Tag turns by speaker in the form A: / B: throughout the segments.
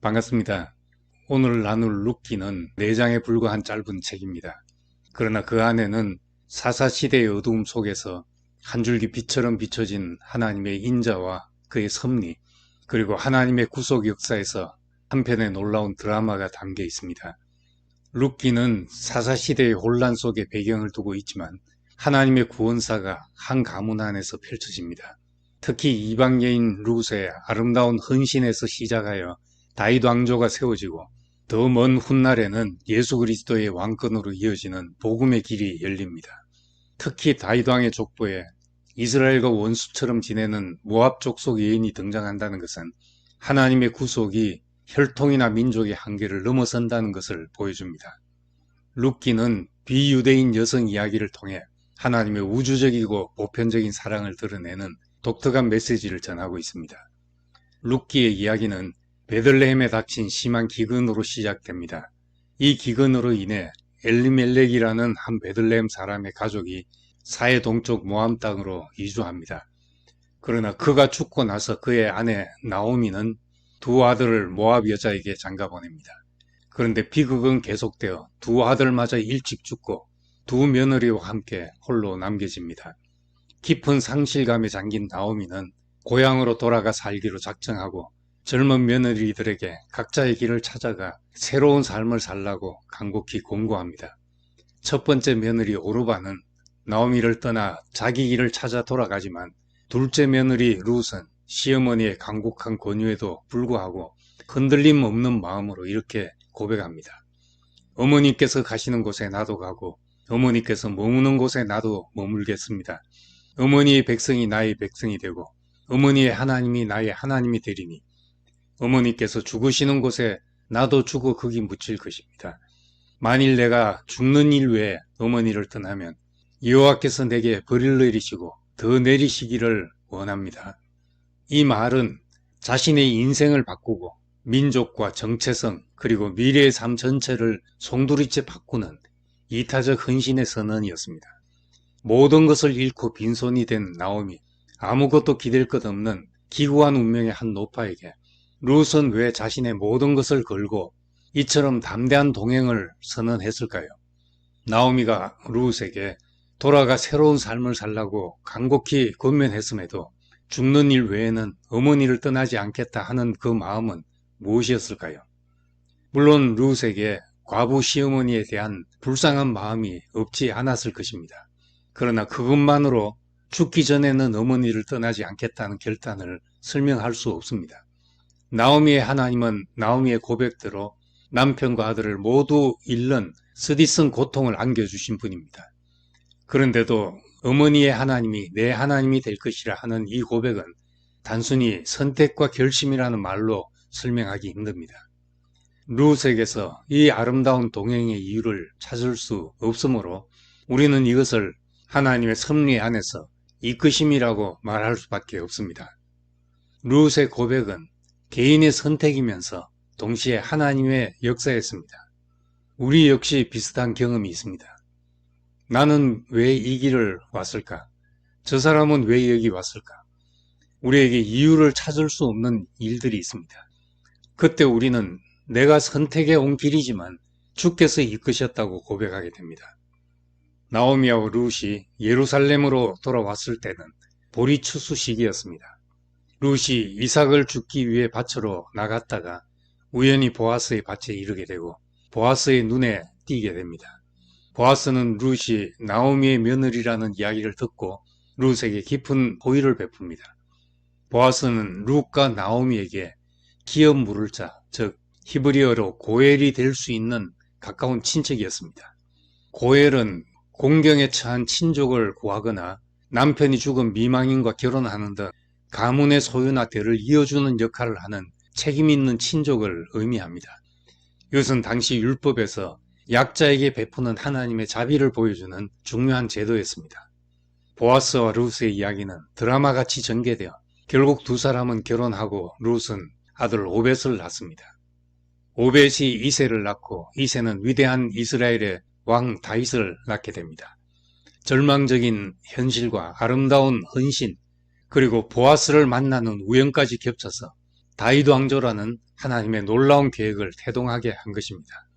A: 반갑습니다. 오늘 나눌 룻기는 4장에 불과한 짧은 책입니다. 그러나 그 안에는 사사시대의 어두움 속에서 한 줄기 빛처럼 비춰진 하나님의 인자와 그의 섭리, 그리고 하나님의 구속 역사에서 한편의 놀라운 드라마가 담겨 있습니다. 룻기는 사사시대의 혼란 속에 배경을 두고 있지만 하나님의 구원사가 한 가문 안에서 펼쳐집니다. 특히 이방 여인 룻의 아름다운 헌신에서 시작하여 다윗 왕조가 세워지고 더 먼 훗날에는 예수 그리스도의 왕권으로 이어지는 복음의 길이 열립니다. 특히 다윗 왕의 족보에 이스라엘과 원수처럼 지내는 모압 족속 여인이 등장한다는 것은 하나님의 구속이 혈통이나 민족의 한계를 넘어선다는 것을 보여줍니다. 룻기는 비유대인 여성 이야기를 통해 하나님의 우주적이고 보편적인 사랑을 드러내는 독특한 메시지를 전하고 있습니다. 룻기의 이야기는 베들레헴에 닥친 심한 기근으로 시작됩니다. 이 기근으로 인해 엘리멜렉이라는 한 베들레헴 사람의 가족이 사해 동쪽 모함 땅으로 이주합니다. 그러나 그가 죽고 나서 그의 아내 나오미는 두 아들을 모압 여자에게 장가보냅니다. 그런데 비극은 계속되어 두 아들마저 일찍 죽고 두 며느리와 함께 홀로 남겨집니다. 깊은 상실감에 잠긴 나오미는 고향으로 돌아가 살기로 작정하고 젊은 며느리들에게 각자의 길을 찾아가 새로운 삶을 살라고 간곡히 권고합니다. 첫 번째 며느리 오르바는 나오미를 떠나 자기 길을 찾아 돌아가지만 둘째 며느리 룻은 시어머니의 간곡한 권유에도 불구하고 흔들림 없는 마음으로 이렇게 고백합니다. 어머니께서 가시는 곳에 나도 가고 어머니께서 머무는 곳에 나도 머물겠습니다. 어머니의 백성이 나의 백성이 되고 어머니의 하나님이 나의 하나님이 되리니 어머니께서 죽으시는 곳에 나도 죽어 거기 묻힐 것입니다. 만일 내가 죽는 일 외에 어머니를 떠나면 여호와께서 내게 벌을 내리시고 더 내리시기를 원합니다. 이 말은 자신의 인생을 바꾸고 민족과 정체성 그리고 미래의 삶 전체를 송두리째 바꾸는 이타적 헌신의 선언이었습니다. 모든 것을 잃고 빈손이 된 나오미, 아무것도 기댈 것 없는 기구한 운명의 한 노파에게 룻은 왜 자신의 모든 것을 걸고 이처럼 담대한 동행을 선언했을까요? 나오미가 룻에게 돌아가 새로운 삶을 살라고 간곡히 권면했음에도 죽는 일 외에는 어머니를 떠나지 않겠다 하는 그 마음은 무엇이었을까요? 물론 룻에게 과부 시어머니에 대한 불쌍한 마음이 없지 않았을 것입니다. 그러나 그것만으로 죽기 전에는 어머니를 떠나지 않겠다는 결단을 설명할 수 없습니다. 나오미의 하나님은 나오미의 고백대로 남편과 아들을 모두 잃는 쓰디쓴 고통을 안겨주신 분입니다. 그런데도 어머니의 하나님이 내 하나님이 될 것이라 하는 이 고백은 단순히 선택과 결심이라는 말로 설명하기 힘듭니다. 룻에게서 이 아름다운 동행의 이유를 찾을 수 없으므로 우리는 이것을 하나님의 섭리 안에서 이끄심이라고 말할 수밖에 없습니다. 룻의 고백은 개인의 선택이면서 동시에 하나님의 역사였습니다. 우리 역시 비슷한 경험이 있습니다. 나는 왜 이 길을 왔을까? 저 사람은 왜 여기 왔을까? 우리에게 이유를 찾을 수 없는 일들이 있습니다. 그때 우리는 내가 선택해 온 길이지만 주께서 이끄셨다고 고백하게 됩니다. 나오미와 룻이 예루살렘으로 돌아왔을 때는 보리 추수 시기였습니다. 룻이 이삭을 줍기 위해 밭으로 나갔다가 우연히 보아스의 밭에 이르게 되고 보아스의 눈에 띄게 됩니다. 보아스는 룻이 나오미의 며느리라는 이야기를 듣고 룻에게 깊은 호의를 베풉니다. 보아스는 룻과 나오미에게 기업 물을 자, 즉 히브리어로 고엘이 될 수 있는 가까운 친척이었습니다. 고엘은 공경에 처한 친족을 구하거나 남편이 죽은 미망인과 결혼하는 등 가문의 소유나 대를 이어주는 역할을 하는 책임 있는 친족을 의미합니다. 이것은 당시 율법에서 약자에게 베푸는 하나님의 자비를 보여주는 중요한 제도였습니다. 보아스와 룻의 이야기는 드라마같이 전개되어 결국 두 사람은 결혼하고 룻은 아들 오벳을 낳습니다. 오벳이 이새를 낳고 이새는 위대한 이스라엘의 왕 다윗을 낳게 됩니다. 절망적인 현실과 아름다운 헌신, 그리고 보아스를 만나는 우연까지 겹쳐서 다윗 왕조라는 하나님의 놀라운 계획을 태동하게 한 것입니다.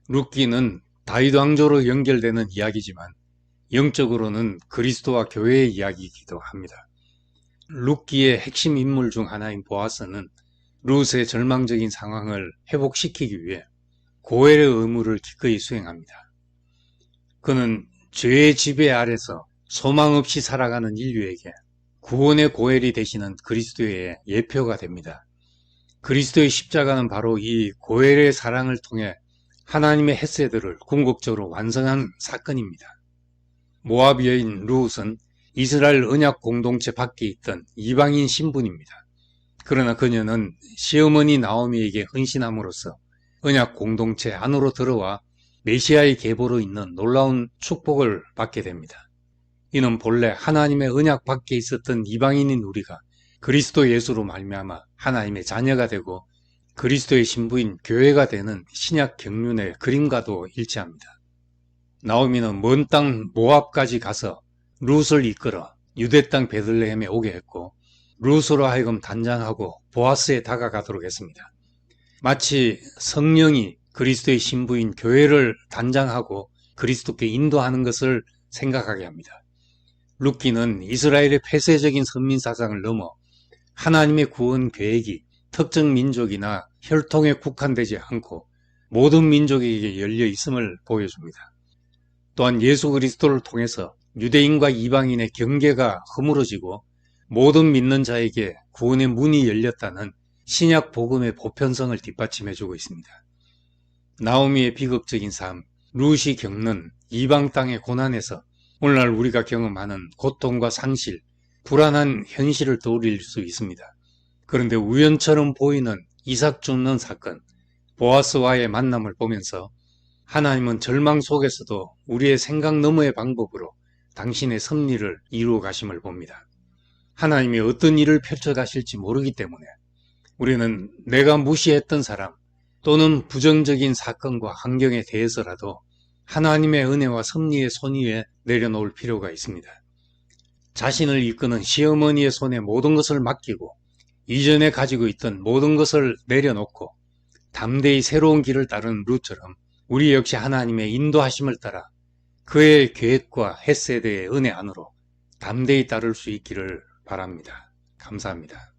A: 룻기는 다윗 왕조로 연결되는 이야기지만 영적으로는 그리스도와 교회의 이야기이기도 합니다. 룻기의 핵심 인물 중 하나인 보아스는 룻의 절망적인 상황을 회복시키기 위해 고엘의 의무를 기꺼이 수행합니다. 그는 죄의 지배 아래서 소망 없이 살아가는 인류에게 구원의 고엘이 되시는 그리스도의 예표가 됩니다. 그리스도의 십자가는 바로 이 고엘의 사랑을 통해 하나님의 헤세드를 궁극적으로 완성한 사건입니다. 모압 여인 룻은 이스라엘 언약 공동체 밖에 있던 이방인 신분입니다. 그러나 그녀는 시어머니 나오미에게 헌신함으로써 언약 공동체 안으로 들어와 메시아의 계보로 있는 놀라운 축복을 받게 됩니다. 이는 본래 하나님의 언약 밖에 있었던 이방인인 우리가 그리스도 예수로 말미암아 하나님의 자녀가 되고 그리스도의 신부인 교회가 되는 신약 경륜의 그림과도 일치합니다. 나오미는 먼 땅 모압까지 가서 룻을 이끌어 유대 땅 베들레헴에 오게 했고 룻으로 하여금 단장하고 보아스에 다가가도록 했습니다. 마치 성령이 그리스도의 신부인 교회를 단장하고 그리스도께 인도하는 것을 생각하게 합니다. 룻기는 이스라엘의 폐쇄적인 선민사상을 넘어 하나님의 구원 계획이 특정 민족이나 혈통에 국한되지 않고 모든 민족에게 열려 있음을 보여줍니다. 또한 예수 그리스도를 통해서 유대인과 이방인의 경계가 허물어지고 모든 믿는 자에게 구원의 문이 열렸다는 신약 복음의 보편성을 뒷받침해주고 있습니다. 나오미의 비극적인 삶, 룻이 겪는 이방 땅의 고난에서 오늘날 우리가 경험하는 고통과 상실, 불안한 현실을 떠올릴 수 있습니다. 그런데 우연처럼 보이는 이삭 죽는 사건, 보아스와의 만남을 보면서 하나님은 절망 속에서도 우리의 생각 너머의 방법으로 당신의 섭리를 이루어 가심을 봅니다. 하나님이 어떤 일을 펼쳐 가실지 모르기 때문에 우리는 내가 무시했던 사람 또는 부정적인 사건과 환경에 대해서라도 하나님의 은혜와 섭리의 손 위에 내려놓을 필요가 있습니다. 자신을 이끄는 시어머니의 손에 모든 것을 맡기고 이전에 가지고 있던 모든 것을 내려놓고 담대히 새로운 길을 따르는 룻처럼 우리 역시 하나님의 인도하심을 따라 그의 계획과 헤세드의 은혜 안으로 담대히 따를 수 있기를 바랍니다. 감사합니다.